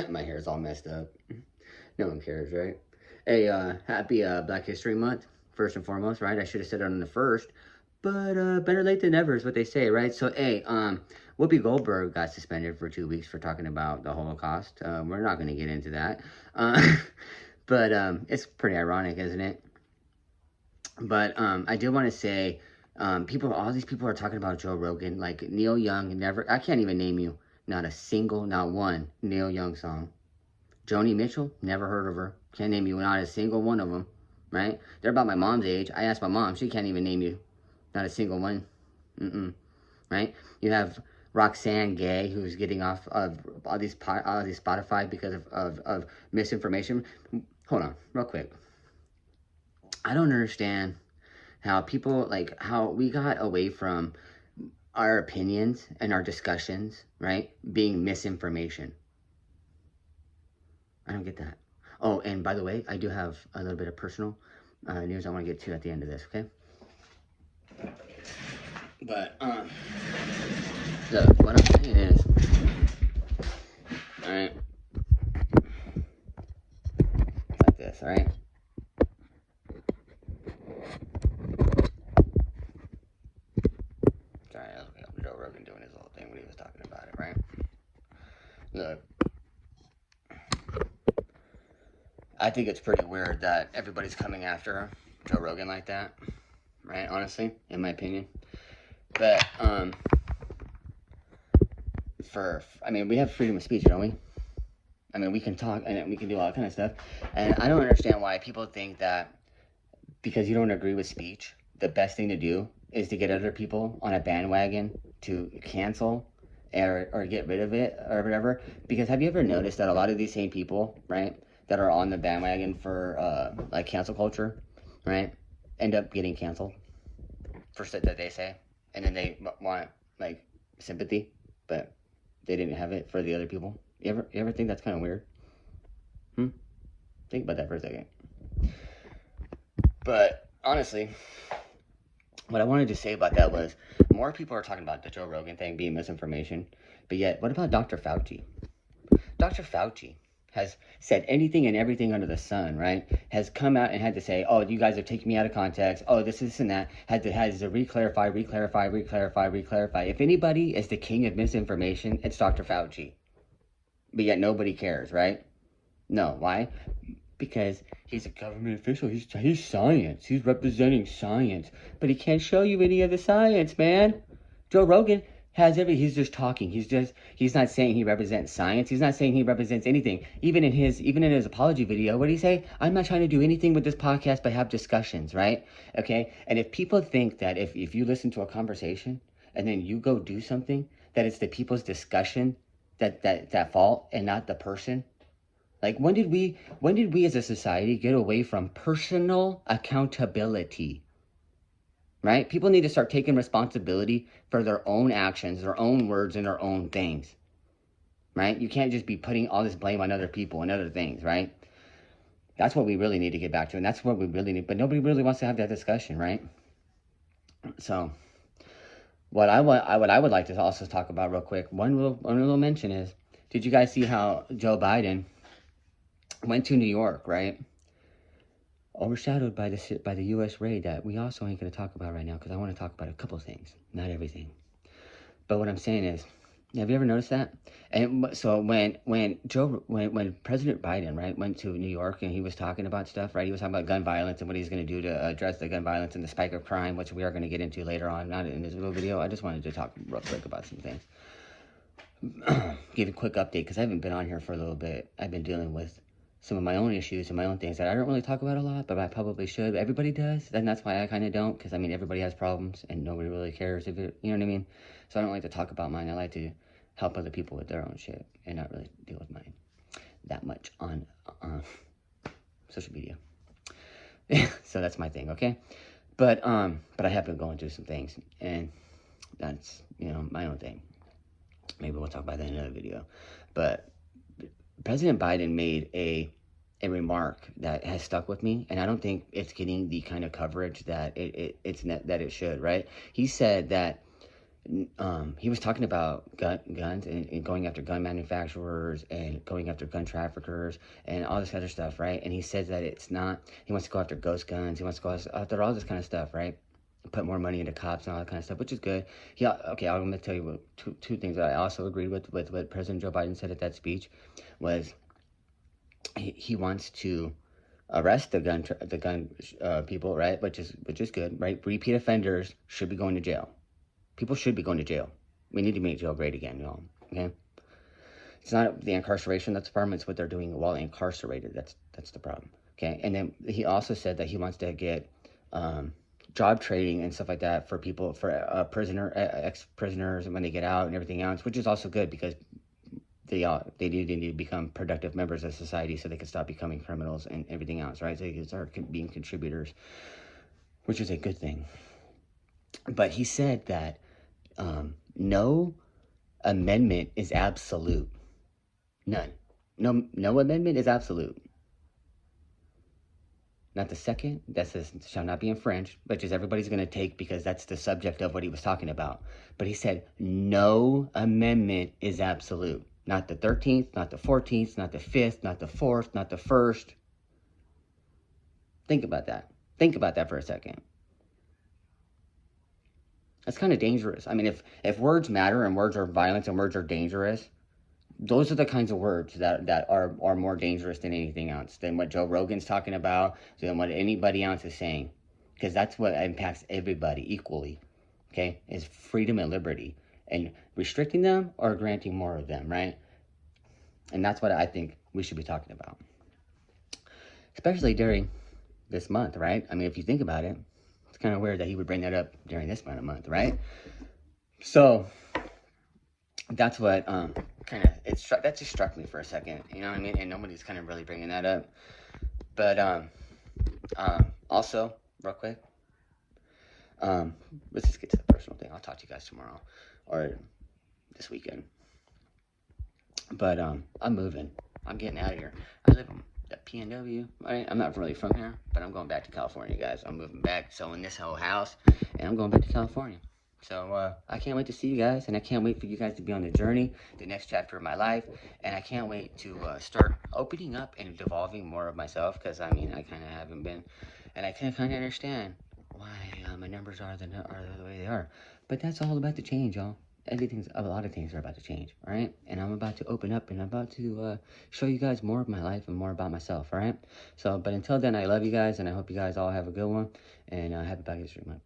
My hair's all messed up. No one cares, right? Hey, happy Black History Month, first and foremost, right? I should have said it on the first, but better late than never is what they say, right? So, hey, Whoopi Goldberg got suspended for 2 weeks for talking about the Holocaust. We're not going to get into that, uh, but it's pretty ironic, isn't it? But I did want to say, all these people are talking about Joe Rogan, like Neil Young. Never, I can't even name you not a single, not one Neil Young song. Joni Mitchell, never heard of her. Can't name you not a single one of them, right? They're about my mom's age. I asked my mom, she can't even name you not a single one. Mm-mm, right? You have Roxanne Gay, who's getting off of all these Spotify because of misinformation. Hold on, real quick. I don't understand how people, like, how we got away from our opinions and our discussions, right, being misinformation. I don't get that. Oh, and by the way, I do have a little bit of personal news I want to get to at the end of this, okay? But, look, what I'm saying is, alright, like this, alright? Sorry, that was Joe Rogan doing his little thing when he was talking about it, right? Look, I think it's pretty weird that everybody's coming after Joe Rogan like that, right? Honestly, in my opinion. But, I mean, we have freedom of speech, don't we? I mean, we can talk and we can do all that kind of stuff. And I don't understand why people think that because you don't agree with speech, the best thing to do is to get other people on a bandwagon to cancel or get rid of it or whatever. Because have you ever noticed that a lot of these same people, right, that are on the bandwagon for like cancel culture, right, end up getting canceled for shit that they say, and then they want like sympathy, but they didn't have it for the other people. You ever think that's kind of weird? Think about that for a second. But honestly, what I wanted to say about that was more people are talking about the Joe Rogan thing being misinformation, but yet, what about Dr. Fauci? Dr. Fauci has said anything and everything under the sun, right? Has come out and had to say, oh, you guys are taking me out of context. Oh, this and that. Has to re-clarify. If anybody is the king of misinformation, it's Dr. Fauci. But yet nobody cares, right? No, why? Because he's a government official. He's science. He's representing science. But he can't show you any of the science, man. Joe Rogan he's just talking. He's not saying he represents science. He's not saying he represents anything. Even in his apology video, what did he say? I'm not trying to do anything with this podcast but have discussions, right? Okay? And if people think that if you listen to a conversation and then you go do something, that it's the people's discussion that fault and not the person, like when did we as a society get away from personal accountability? Right? People need to start taking responsibility for their own actions, their own words, and their own things. Right? You can't just be putting all this blame on other people and other things, right? That's what we really need to get back to, and that's what we really need. But nobody really wants to have that discussion, right? So, what I would like to also talk about real quick, one little mention is, did you guys see how Joe Biden went to New York, right? Overshadowed by the U.S. raid that we also ain't going to talk about right now because I want to talk about a couple things, not everything. But what I'm saying is, have you ever noticed that? And so when President Biden, right, went to New York and he was talking about stuff, right, he was talking about gun violence and what he's going to do to address the gun violence and the spike of crime, which we are going to get into later on, not in this little video. I just wanted to talk real quick about some things. Give a quick update because I haven't been on here for a little bit. I've been dealing with some of my own issues and my own things that I don't really talk about a lot, but I probably should. But everybody does, and that's why I kind of don't, because I mean everybody has problems and nobody really cares if it, you know what I mean. So I don't like to talk about mine. I like to help other people with their own shit and not really deal with mine that much on social media. So that's my thing, okay? But I have been going through some things, and that's my own thing. Maybe we'll talk about that in another video. But President Biden made a remark that has stuck with me, and I don't think it's getting the kind of coverage that it should, right? He said that he was talking about guns and going after gun manufacturers and going after gun traffickers and all this other stuff, right? And he says that it's not, he wants to go after ghost guns, he wants to go after all this kind of stuff, right? Put more money into cops and all that kind of stuff, which is good. Okay, I'm going to tell you two things that I also agreed with what President Joe Biden said at that speech was he wants to arrest the gun people, right? Which is good, right? Repeat offenders should be going to jail. People should be going to jail. We need to make jail great again, y'all. Okay? It's not the incarceration that's the problem. It's what they're doing while incarcerated. That's the problem. Okay? And then he also said that he wants to get job training and stuff like that for people, for ex-prisoners when they get out and everything else, which is also good because they need to become productive members of society so they can stop becoming criminals and everything else, right? So they can start being contributors, which is a good thing. But he said that no amendment is absolute. None. No amendment is absolute. Not the second, that says shall not be infringed, which is everybody's going to take because that's the subject of what he was talking about. But he said no amendment is absolute. Not the 13th, not the 14th, not the 5th, not the 4th, not the 1st. Think about that. Think about that for a second. That's kind of dangerous. I mean, if words matter and words are violence and words are dangerous, those are the kinds of words that are more dangerous than anything else, than what Joe Rogan's talking about, than what anybody else is saying. Because that's what impacts everybody equally, okay, is freedom and liberty. And restricting them or granting more of them, right? And that's what I think we should be talking about. Especially during this month, right? I mean, if you think about it, it's kind of weird that he would bring that up during this month, right? So that's what kind of that just struck me for a second, you know what I mean? And nobody's kind of really bringing that up. But also, real quick, let's just get to the personal thing. I'll talk to you guys tomorrow or this weekend. But I'm moving. I'm getting out of here. I live in PNW. Right? I'm not really from here, but I'm going back to California, guys. I'm moving back, selling this whole house, and I'm going back to California. So I can't wait to see you guys, and I can't wait for you guys to be on the journey, the next chapter of my life, and I can't wait to start opening up and devolving more of myself, because, I mean, I kind of haven't been, and I kind of understand why my numbers are the way they are. But that's all about to change, y'all. A lot of things are about to change, all right? And I'm about to open up, and I'm about to show you guys more of my life and more about myself, all right? So, but until then, I love you guys, and I hope you guys all have a good one, and happy Black History Month.